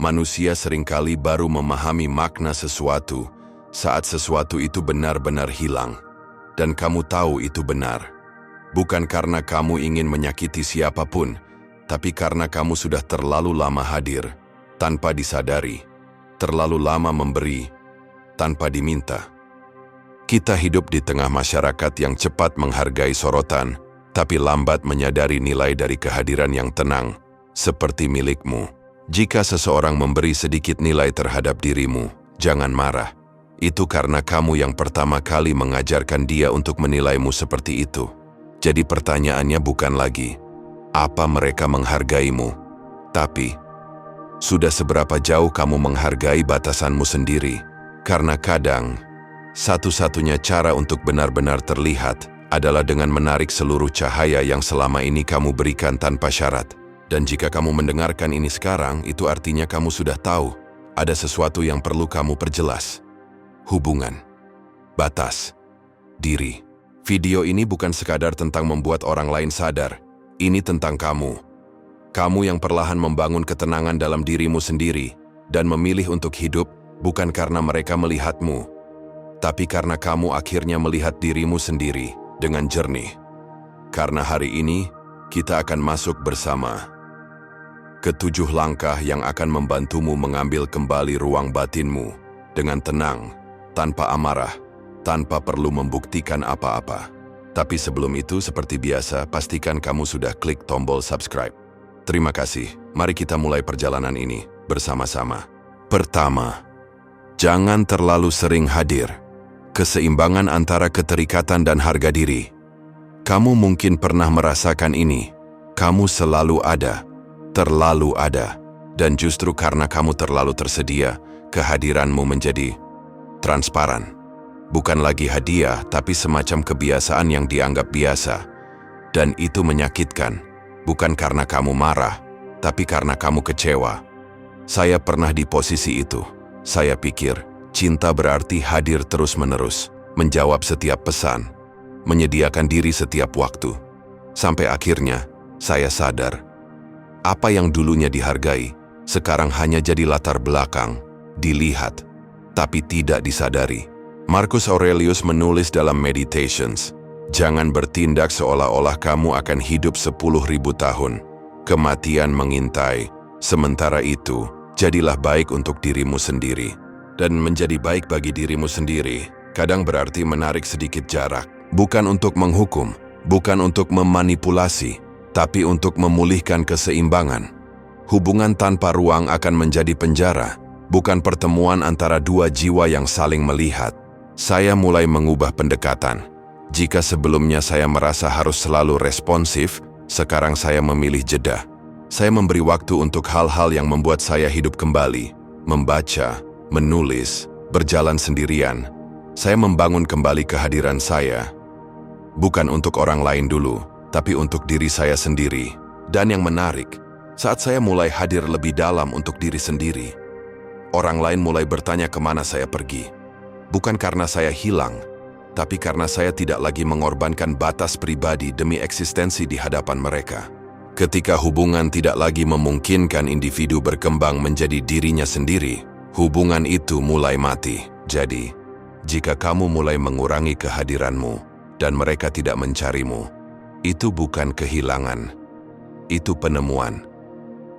Manusia seringkali baru memahami makna sesuatu saat sesuatu itu benar-benar hilang. Dan kamu tahu itu benar. Bukan karena kamu ingin menyakiti siapapun, tapi karena kamu sudah terlalu lama hadir tanpa disadari, terlalu lama memberi tanpa diminta. Kita hidup di tengah masyarakat yang cepat menghargai sorotan, tapi lambat menyadari nilai dari kehadiran yang tenang, seperti milikmu. Jika seseorang memberi sedikit nilai terhadap dirimu, jangan marah. Itu karena kamu yang pertama kali mengajarkan dia untuk menilaimu seperti itu. Jadi pertanyaannya bukan lagi, apa mereka menghargaimu? Tapi, sudah seberapa jauh kamu menghargai batasanmu sendiri? Karena kadang, satu-satunya cara untuk benar-benar terlihat adalah dengan menarik seluruh cahaya yang selama ini kamu berikan tanpa syarat. Dan jika kamu mendengarkan ini sekarang, itu artinya kamu sudah tahu ada sesuatu yang perlu kamu perjelas. Hubungan, batas, diri. Video ini bukan sekadar tentang membuat orang lain sadar. Ini tentang kamu. Kamu yang perlahan membangun ketenangan dalam dirimu sendiri dan memilih untuk hidup bukan karena mereka melihatmu, tapi karena kamu akhirnya melihat dirimu sendiri dengan jernih. Karena hari ini, kita akan masuk bersama ke-7 langkah yang akan membantumu mengambil kembali ruang batinmu dengan tenang, tanpa amarah, tanpa perlu membuktikan apa-apa. Tapi sebelum itu, seperti biasa, pastikan kamu sudah klik tombol subscribe. Terima kasih. Mari kita mulai perjalanan ini bersama-sama. Pertama, jangan terlalu sering hadir. Keseimbangan antara keterikatan dan harga diri. Kamu mungkin pernah merasakan ini. Kamu selalu ada, terlalu ada. Dan justru karena kamu terlalu tersedia, kehadiranmu menjadi transparan. Bukan lagi hadiah, tapi semacam kebiasaan yang dianggap biasa. Dan itu menyakitkan, bukan karena kamu marah, tapi karena kamu kecewa. Saya pernah di posisi itu. Saya pikir, cinta berarti hadir terus-menerus, menjawab setiap pesan, menyediakan diri setiap waktu. Sampai akhirnya, saya sadar, apa yang dulunya dihargai, sekarang hanya jadi latar belakang, dilihat, tapi tidak disadari. Marcus Aurelius menulis dalam Meditations, jangan bertindak seolah-olah kamu akan hidup 10.000 tahun. Kematian mengintai, sementara itu, jadilah baik untuk dirimu sendiri. Dan menjadi baik bagi dirimu sendiri, kadang berarti menarik sedikit jarak. Bukan untuk menghukum, bukan untuk memanipulasi, tapi untuk memulihkan keseimbangan. Hubungan tanpa ruang akan menjadi penjara, bukan pertemuan antara dua jiwa yang saling melihat. Saya mulai mengubah pendekatan. Jika sebelumnya saya merasa harus selalu responsif, sekarang saya memilih jeda. Saya memberi waktu untuk hal-hal yang membuat saya hidup kembali. Membaca, menulis, berjalan sendirian. Saya membangun kembali kehadiran saya. Bukan untuk orang lain dulu, tapi untuk diri saya sendiri. Dan yang menarik, saat saya mulai hadir lebih dalam untuk diri sendiri, orang lain mulai bertanya kemana saya pergi. Bukan karena saya hilang, tapi karena saya tidak lagi mengorbankan batas pribadi demi eksistensi di hadapan mereka. Ketika hubungan tidak lagi memungkinkan individu berkembang menjadi dirinya sendiri, hubungan itu mulai mati. Jadi, jika kamu mulai mengurangi kehadiranmu dan mereka tidak mencarimu, itu bukan kehilangan, itu penemuan.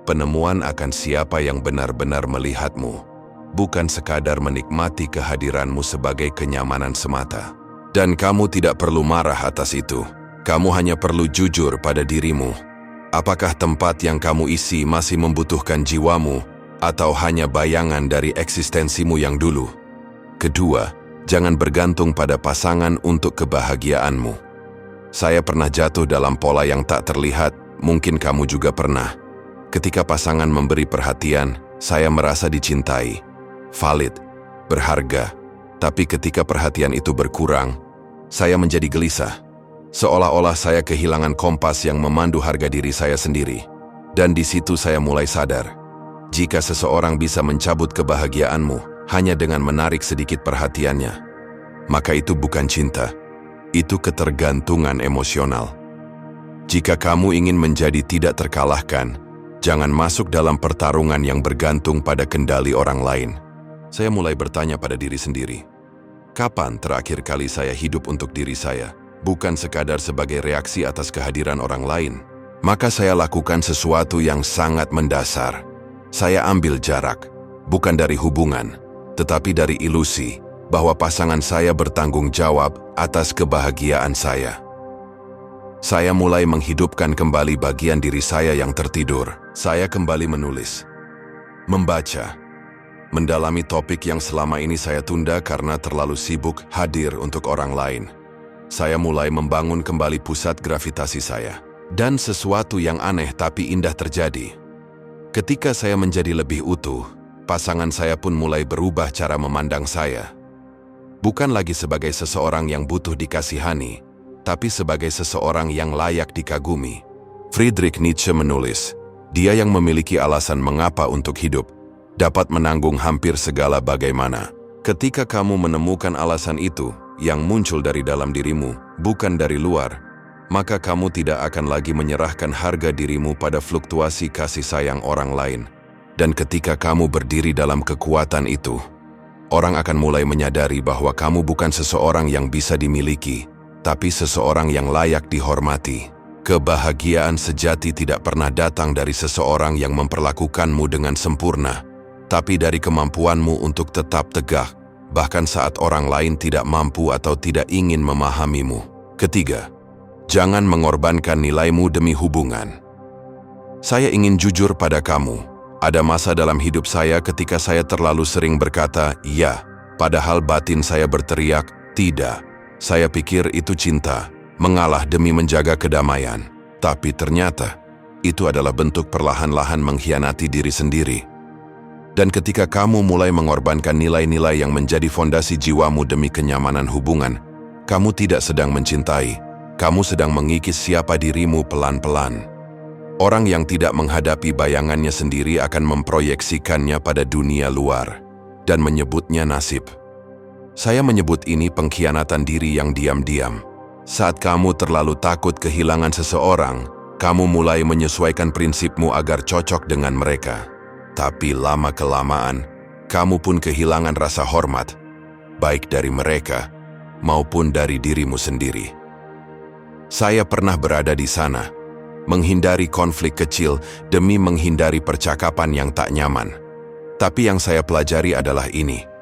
Penemuan akan siapa yang benar-benar melihatmu, bukan sekadar menikmati kehadiranmu sebagai kenyamanan semata. Dan kamu tidak perlu marah atas itu. Kamu hanya perlu jujur pada dirimu. Apakah tempat yang kamu isi masih membutuhkan jiwamu, atau hanya bayangan dari eksistensimu yang dulu? Kedua, jangan bergantung pada pasangan untuk kebahagiaanmu. Saya pernah jatuh dalam pola yang tak terlihat, mungkin kamu juga pernah. Ketika pasangan memberi perhatian, saya merasa dicintai, valid, berharga. Tapi ketika perhatian itu berkurang, saya menjadi gelisah. Seolah-olah saya kehilangan kompas yang memandu harga diri saya sendiri. Dan di situ saya mulai sadar, jika seseorang bisa mencabut kebahagiaanmu hanya dengan menarik sedikit perhatiannya, maka itu bukan cinta, itu ketergantungan emosional. Jika kamu ingin menjadi tidak terkalahkan, Jangan masuk dalam pertarungan yang bergantung pada kendali orang lain. Saya mulai bertanya pada diri sendiri. Kapan terakhir kali saya hidup untuk diri saya, bukan sekadar sebagai reaksi atas kehadiran orang lain? Maka saya lakukan sesuatu yang sangat mendasar. Saya ambil jarak, bukan dari hubungan, tetapi dari ilusi bahwa pasangan saya bertanggung jawab atas kebahagiaan saya. Saya mulai menghidupkan kembali bagian diri saya yang tertidur. Saya kembali menulis, membaca, mendalami topik yang selama ini saya tunda karena terlalu sibuk hadir untuk orang lain. Saya mulai membangun kembali pusat gravitasi saya. Dan sesuatu yang aneh tapi indah terjadi. Ketika saya menjadi lebih utuh, pasangan saya pun mulai berubah cara memandang saya. Bukan lagi sebagai seseorang yang butuh dikasihani, tapi sebagai seseorang yang layak dikagumi. Friedrich Nietzsche menulis, dia yang memiliki alasan mengapa untuk hidup, dapat menanggung hampir segala bagaimana. Ketika kamu menemukan alasan itu, yang muncul dari dalam dirimu, bukan dari luar, maka kamu tidak akan lagi menyerahkan harga dirimu pada fluktuasi kasih sayang orang lain. Dan ketika kamu berdiri dalam kekuatan itu, orang akan mulai menyadari bahwa kamu bukan seseorang yang bisa dimiliki, tapi seseorang yang layak dihormati. Kebahagiaan sejati tidak pernah datang dari seseorang yang memperlakukanmu dengan sempurna, tapi dari kemampuanmu untuk tetap tegak, bahkan saat orang lain tidak mampu atau tidak ingin memahamimu. Ketiga, jangan mengorbankan nilaimu demi hubungan. Saya ingin jujur pada kamu. Ada masa dalam hidup saya ketika saya terlalu sering berkata, "Ya," padahal batin saya berteriak, "Tidak." Saya pikir itu cinta, mengalah demi menjaga kedamaian. Tapi ternyata, itu adalah bentuk perlahan-lahan mengkhianati diri sendiri. Dan ketika kamu mulai mengorbankan nilai-nilai yang menjadi fondasi jiwamu demi kenyamanan hubungan, kamu tidak sedang mencintai, kamu sedang mengikis siapa dirimu pelan-pelan. Orang yang tidak menghadapi bayangannya sendiri akan memproyeksikannya pada dunia luar dan menyebutnya nasib. Saya menyebut ini pengkhianatan diri yang diam-diam. Saat kamu terlalu takut kehilangan seseorang, kamu mulai menyesuaikan prinsipmu agar cocok dengan mereka. Tapi lama-kelamaan, kamu pun kehilangan rasa hormat, baik dari mereka maupun dari dirimu sendiri. Saya pernah berada di sana, menghindari konflik kecil demi menghindari percakapan yang tak nyaman. Tapi yang saya pelajari adalah ini.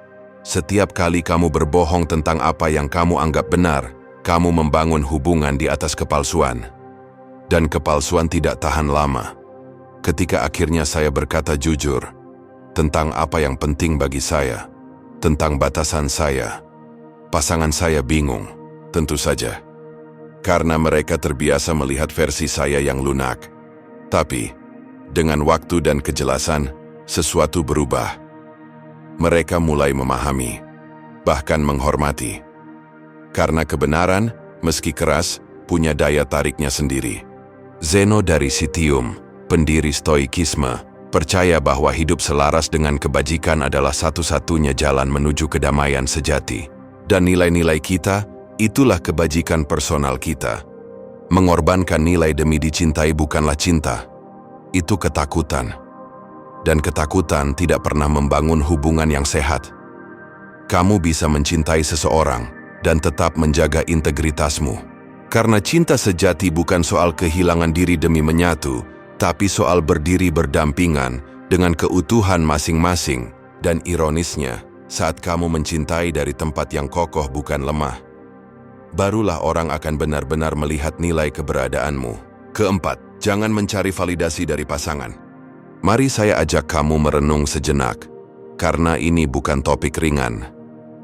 Setiap kali kamu berbohong tentang apa yang kamu anggap benar, kamu membangun hubungan di atas kepalsuan. Dan kepalsuan tidak tahan lama. Ketika akhirnya saya berkata jujur tentang apa yang penting bagi saya, tentang batasan saya, pasangan saya bingung, tentu saja. Karena mereka terbiasa melihat versi saya yang lunak. Tapi, dengan waktu dan kejelasan, sesuatu berubah. Mereka mulai memahami, bahkan menghormati. Karena kebenaran, meski keras, punya daya tariknya sendiri. Zeno dari Citium, pendiri Stoikisme, percaya bahwa hidup selaras dengan kebajikan adalah satu-satunya jalan menuju kedamaian sejati. Dan nilai-nilai kita, itulah kebajikan personal kita. Mengorbankan nilai demi dicintai bukanlah cinta. Itu ketakutan. Dan ketakutan tidak pernah membangun hubungan yang sehat. Kamu bisa mencintai seseorang dan tetap menjaga integritasmu. Karena cinta sejati bukan soal kehilangan diri demi menyatu, tapi soal berdiri berdampingan dengan keutuhan masing-masing. Dan ironisnya, saat kamu mencintai dari tempat yang kokoh bukan lemah, barulah orang akan benar-benar melihat nilai keberadaanmu. Keempat, jangan mencari validasi dari pasangan. Mari saya ajak kamu merenung sejenak, karena ini bukan topik ringan.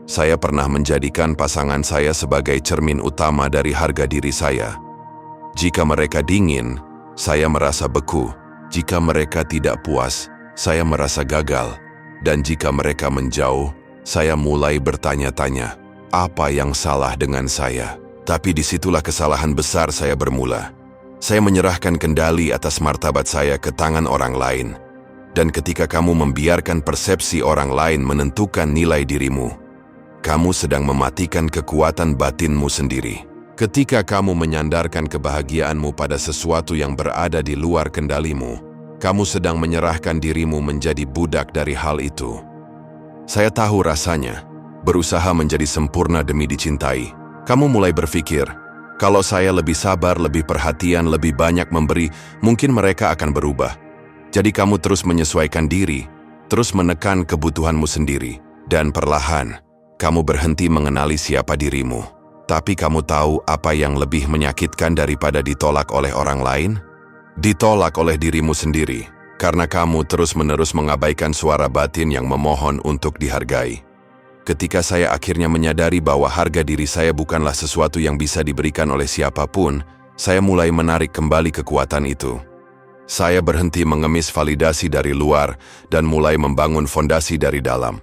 Saya pernah menjadikan pasangan saya sebagai cermin utama dari harga diri saya. Jika mereka dingin, saya merasa beku. Jika mereka tidak puas, saya merasa gagal. Dan jika mereka menjauh, saya mulai bertanya-tanya, apa yang salah dengan saya? Tapi disitulah kesalahan besar saya bermula. Saya menyerahkan kendali atas martabat saya ke tangan orang lain. Dan ketika kamu membiarkan persepsi orang lain menentukan nilai dirimu, kamu sedang mematikan kekuatan batinmu sendiri. Ketika kamu menyandarkan kebahagiaanmu pada sesuatu yang berada di luar kendalimu, Kamu sedang menyerahkan dirimu menjadi budak dari hal itu. Saya tahu rasanya, berusaha menjadi sempurna demi dicintai. Kamu mulai berpikir, kalau saya lebih sabar, lebih perhatian, lebih banyak memberi, mungkin mereka akan berubah. Jadi kamu terus menyesuaikan diri, terus menekan kebutuhanmu sendiri, dan perlahan, kamu berhenti mengenali siapa dirimu. Tapi kamu tahu apa yang lebih menyakitkan daripada ditolak oleh orang lain? Ditolak oleh dirimu sendiri, karena kamu terus-menerus mengabaikan suara batin yang memohon untuk dihargai. Ketika saya akhirnya menyadari bahwa harga diri saya bukanlah sesuatu yang bisa diberikan oleh siapapun, saya mulai menarik kembali kekuatan itu. Saya berhenti mengemis validasi dari luar dan mulai membangun fondasi dari dalam.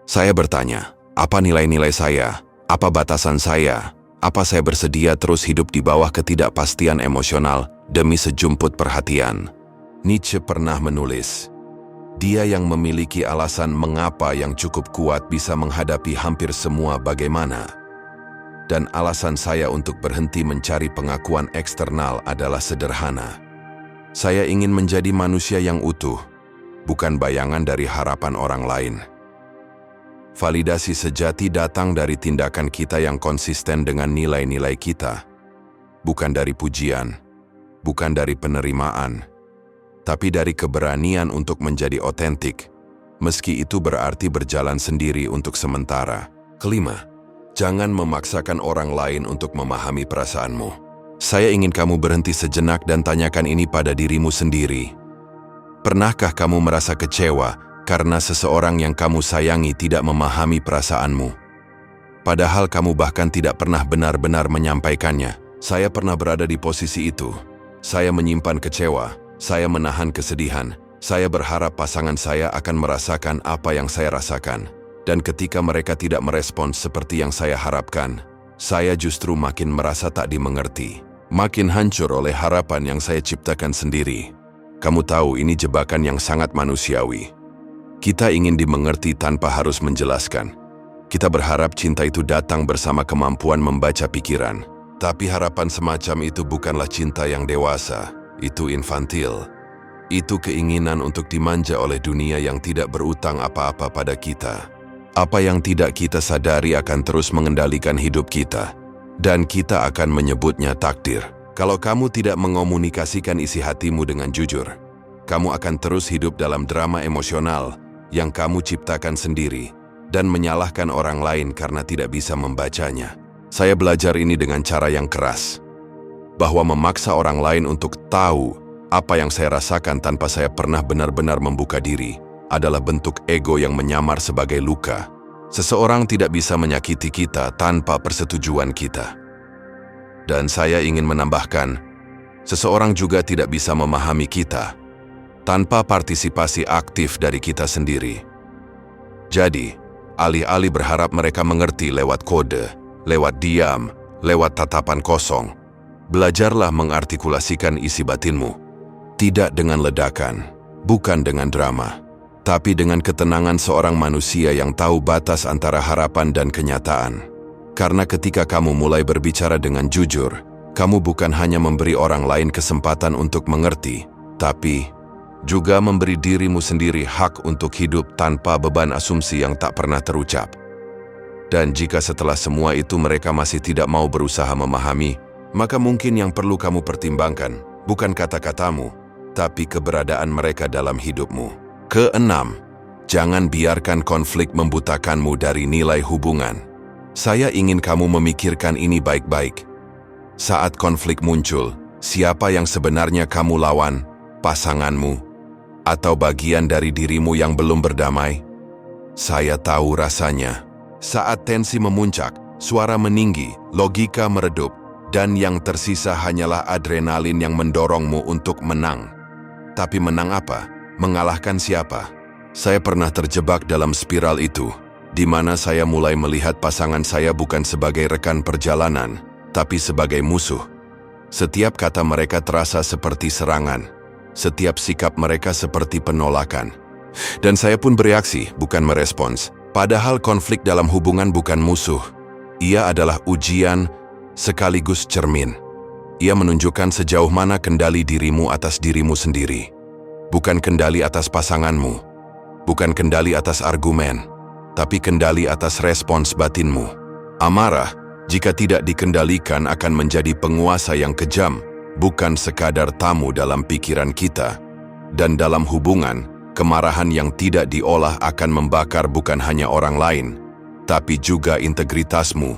Saya bertanya, apa nilai-nilai saya? Apa batasan saya? Apa saya bersedia terus hidup di bawah ketidakpastian emosional demi sejumput perhatian? Nietzsche pernah menulis, dia yang memiliki alasan mengapa yang cukup kuat bisa menghadapi hampir semua bagaimana. Dan alasan saya untuk berhenti mencari pengakuan eksternal adalah sederhana. Saya ingin menjadi manusia yang utuh, bukan bayangan dari harapan orang lain. Validasi sejati datang dari tindakan kita yang konsisten dengan nilai-nilai kita, bukan dari pujian, bukan dari penerimaan, tapi dari keberanian untuk menjadi otentik, meski itu berarti berjalan sendiri untuk sementara. Kelima, jangan memaksakan orang lain untuk memahami perasaanmu. Saya ingin kamu berhenti sejenak dan tanyakan ini pada dirimu sendiri. Pernahkah kamu merasa kecewa karena seseorang yang kamu sayangi tidak memahami perasaanmu? Padahal kamu bahkan tidak pernah benar-benar menyampaikannya. Saya pernah berada di posisi itu. Saya menyimpan kecewa, saya menahan kesedihan, saya berharap pasangan saya akan merasakan apa yang saya rasakan. Dan ketika mereka tidak merespons seperti yang saya harapkan, saya justru makin merasa tak dimengerti. Makin hancur oleh harapan yang saya ciptakan sendiri. Kamu tahu ini jebakan yang sangat manusiawi. Kita ingin dimengerti tanpa harus menjelaskan. Kita berharap cinta itu datang bersama kemampuan membaca pikiran. Tapi harapan semacam itu bukanlah cinta yang dewasa. Itu infantil. Itu keinginan untuk dimanja oleh dunia yang tidak berutang apa-apa pada kita. Apa yang tidak kita sadari akan terus mengendalikan hidup kita. Dan kita akan menyebutnya takdir. Kalau kamu tidak mengomunikasikan isi hatimu dengan jujur, kamu akan terus hidup dalam drama emosional yang kamu ciptakan sendiri dan menyalahkan orang lain karena tidak bisa membacanya. Saya belajar ini dengan cara yang keras, bahwa memaksa orang lain untuk tahu apa yang saya rasakan tanpa saya pernah benar-benar membuka diri adalah bentuk ego yang menyamar sebagai luka. Seseorang tidak bisa menyakiti kita tanpa persetujuan kita. Dan saya ingin menambahkan, seseorang juga tidak bisa memahami kita tanpa partisipasi aktif dari kita sendiri. Jadi, alih-alih berharap mereka mengerti lewat kode, lewat diam, lewat tatapan kosong, belajarlah mengartikulasikan isi batinmu. Tidak dengan ledakan, bukan dengan drama, tapi dengan ketenangan seorang manusia yang tahu batas antara harapan dan kenyataan. Karena ketika kamu mulai berbicara dengan jujur, kamu bukan hanya memberi orang lain kesempatan untuk mengerti, tapi juga memberi dirimu sendiri hak untuk hidup tanpa beban asumsi yang tak pernah terucap. Dan jika setelah semua itu mereka masih tidak mau berusaha memahami, maka mungkin yang perlu kamu pertimbangkan bukan kata-katamu, tapi keberadaan mereka dalam hidupmu. Keenam, jangan biarkan konflik membutakanmu dari nilai hubungan. Saya ingin kamu memikirkan ini baik-baik. Saat konflik muncul, siapa yang sebenarnya kamu lawan? Pasanganmu? Atau bagian dari dirimu yang belum berdamai? Saya tahu rasanya. Saat tensi memuncak, suara meninggi, logika meredup, dan yang tersisa hanyalah adrenalin yang mendorongmu untuk menang. Tapi menang apa? Mengalahkan siapa? Saya pernah terjebak dalam spiral itu, di mana saya mulai melihat pasangan saya bukan sebagai rekan perjalanan, tapi sebagai musuh. Setiap kata mereka terasa seperti serangan. Setiap sikap mereka seperti penolakan. Dan saya pun bereaksi, bukan merespons. Padahal konflik dalam hubungan bukan musuh. Ia adalah ujian sekaligus cermin. Ia menunjukkan sejauh mana kendali dirimu atas dirimu sendiri. Bukan kendali atas pasanganmu, bukan kendali atas argumen, tapi kendali atas respons batinmu. Amarah, jika tidak dikendalikan, akan menjadi penguasa yang kejam, bukan sekadar tamu dalam pikiran kita. Dan dalam hubungan, kemarahan yang tidak diolah akan membakar bukan hanya orang lain, tapi juga integritasmu.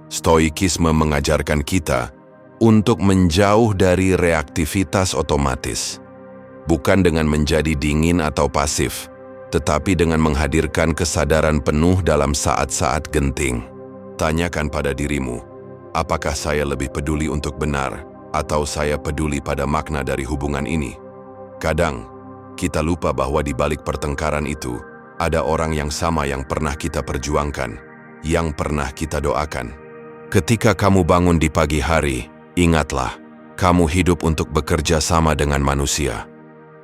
Stoikisme mengajarkan kita untuk menjauh dari reaktivitas otomatis. Bukan dengan menjadi dingin atau pasif, tetapi dengan menghadirkan kesadaran penuh dalam saat-saat genting. Tanyakan pada dirimu, apakah saya lebih peduli untuk benar, atau saya peduli pada makna dari hubungan ini? Kadang, kita lupa bahwa di balik pertengkaran itu, ada orang yang sama yang pernah kita perjuangkan, yang pernah kita doakan. Ketika kamu bangun di pagi hari, ingatlah, kamu hidup untuk bekerja sama dengan manusia.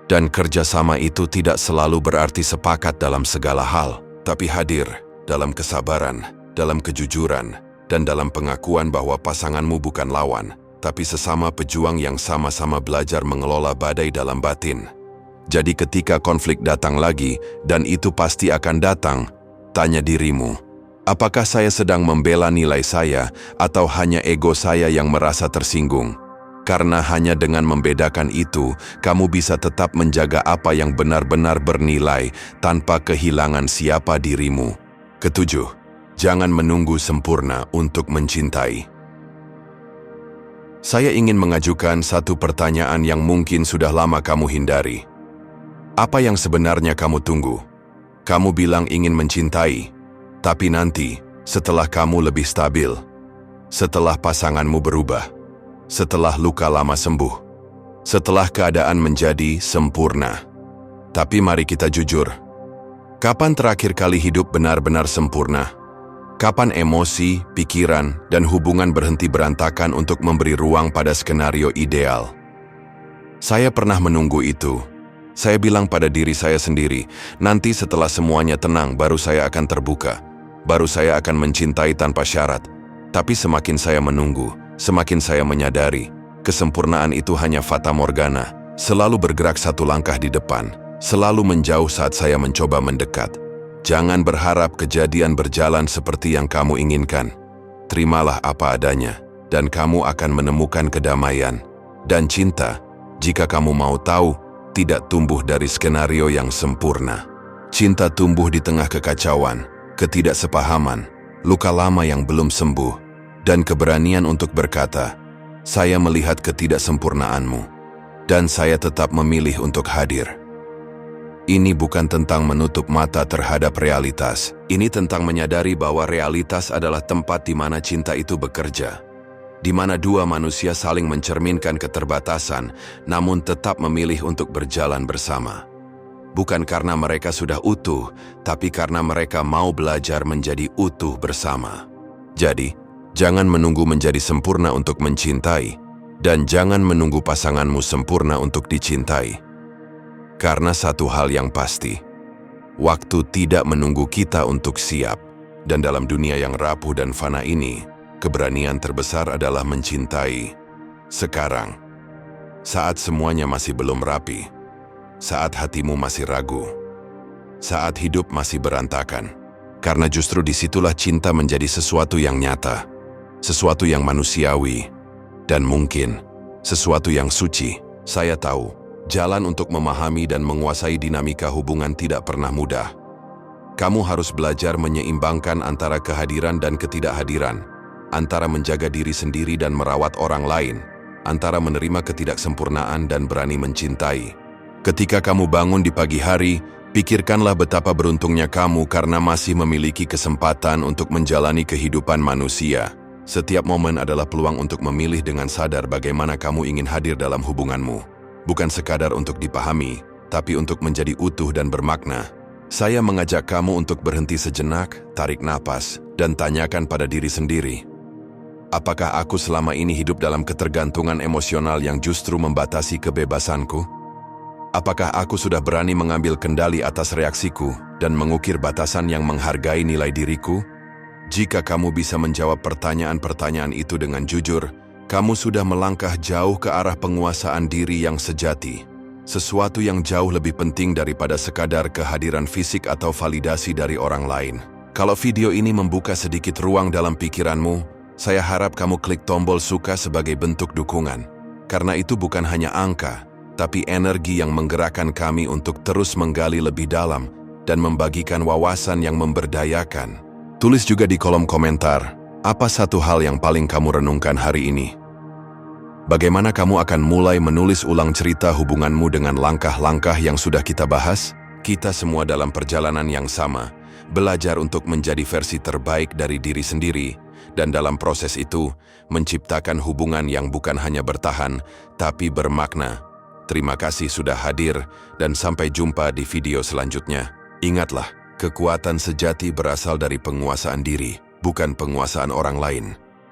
Dan kerjasama itu tidak selalu berarti sepakat dalam segala hal, tapi hadir dalam kesabaran, dalam kejujuran, dan dalam pengakuan bahwa pasanganmu bukan lawan, tapi sesama pejuang yang sama-sama belajar mengelola badai dalam batin. Jadi ketika konflik datang lagi, dan itu pasti akan datang, tanya dirimu, apakah saya sedang membela nilai saya, atau hanya ego saya yang merasa tersinggung? Karena hanya dengan membedakan itu, kamu bisa tetap menjaga apa yang benar-benar bernilai tanpa kehilangan siapa dirimu. Ketujuh, jangan menunggu sempurna untuk mencintai. Saya ingin mengajukan satu pertanyaan yang mungkin sudah lama kamu hindari. Apa yang sebenarnya kamu tunggu? Kamu bilang ingin mencintai, tapi nanti, setelah kamu lebih stabil, setelah pasanganmu berubah, setelah luka lama sembuh, setelah keadaan menjadi sempurna. Tapi mari kita jujur, kapan terakhir kali hidup benar-benar sempurna? Kapan emosi, pikiran, dan hubungan berhenti berantakan untuk memberi ruang pada skenario ideal? Saya pernah menunggu itu. Saya bilang pada diri saya sendiri, nanti setelah semuanya tenang baru saya akan terbuka, baru saya akan mencintai tanpa syarat. Tapi semakin saya menunggu, semakin saya menyadari, kesempurnaan itu hanya fata morgana, selalu bergerak satu langkah di depan, selalu menjauh saat saya mencoba mendekat. Jangan berharap kejadian berjalan seperti yang kamu inginkan. Terimalah apa adanya, dan kamu akan menemukan kedamaian. Dan cinta, jika kamu mau tahu, tidak tumbuh dari skenario yang sempurna. Cinta tumbuh di tengah kekacauan, ketidaksepahaman, luka lama yang belum sembuh, dan keberanian untuk berkata, saya melihat ketidaksempurnaanmu, dan saya tetap memilih untuk hadir. Ini bukan tentang menutup mata terhadap realitas. Ini tentang menyadari bahwa realitas adalah tempat di mana cinta itu bekerja. Di mana dua manusia saling mencerminkan keterbatasan, namun tetap memilih untuk berjalan bersama. Bukan karena mereka sudah utuh, tapi karena mereka mau belajar menjadi utuh bersama. Jadi, jangan menunggu menjadi sempurna untuk mencintai, dan jangan menunggu pasanganmu sempurna untuk dicintai. Karena satu hal yang pasti, waktu tidak menunggu kita untuk siap, dan dalam dunia yang rapuh dan fana ini, keberanian terbesar adalah mencintai sekarang. Saat semuanya masih belum rapi, saat hatimu masih ragu, saat hidup masih berantakan. Karena justru disitulah cinta menjadi sesuatu yang nyata, sesuatu yang manusiawi, dan mungkin sesuatu yang suci. Saya tahu, jalan untuk memahami dan menguasai dinamika hubungan tidak pernah mudah. Kamu harus belajar menyeimbangkan antara kehadiran dan ketidakhadiran, antara menjaga diri sendiri dan merawat orang lain, antara menerima ketidaksempurnaan dan berani mencintai. Ketika kamu bangun di pagi hari, pikirkanlah betapa beruntungnya kamu karena masih memiliki kesempatan untuk menjalani kehidupan manusia. Setiap momen adalah peluang untuk memilih dengan sadar bagaimana kamu ingin hadir dalam hubunganmu. Bukan sekadar untuk dipahami, tapi untuk menjadi utuh dan bermakna. Saya mengajak kamu untuk berhenti sejenak, tarik napas, dan tanyakan pada diri sendiri. Apakah aku selama ini hidup dalam ketergantungan emosional yang justru membatasi kebebasanku? Apakah aku sudah berani mengambil kendali atas reaksiku dan mengukir batasan yang menghargai nilai diriku? Jika kamu bisa menjawab pertanyaan-pertanyaan itu dengan jujur, kamu sudah melangkah jauh ke arah penguasaan diri yang sejati. Sesuatu yang jauh lebih penting daripada sekadar kehadiran fisik atau validasi dari orang lain. Kalau video ini membuka sedikit ruang dalam pikiranmu, saya harap kamu klik tombol suka sebagai bentuk dukungan. Karena itu bukan hanya angka, tapi energi yang menggerakkan kami untuk terus menggali lebih dalam dan membagikan wawasan yang memberdayakan. Tulis juga di kolom komentar, apa satu hal yang paling kamu renungkan hari ini? Bagaimana kamu akan mulai menulis ulang cerita hubunganmu dengan langkah-langkah yang sudah kita bahas? Kita semua dalam perjalanan yang sama, belajar untuk menjadi versi terbaik dari diri sendiri, dan dalam proses itu, menciptakan hubungan yang bukan hanya bertahan, tapi bermakna. Terima kasih sudah hadir, dan sampai jumpa di video selanjutnya. Ingatlah, kekuatan sejati berasal dari penguasaan diri, bukan penguasaan orang lain.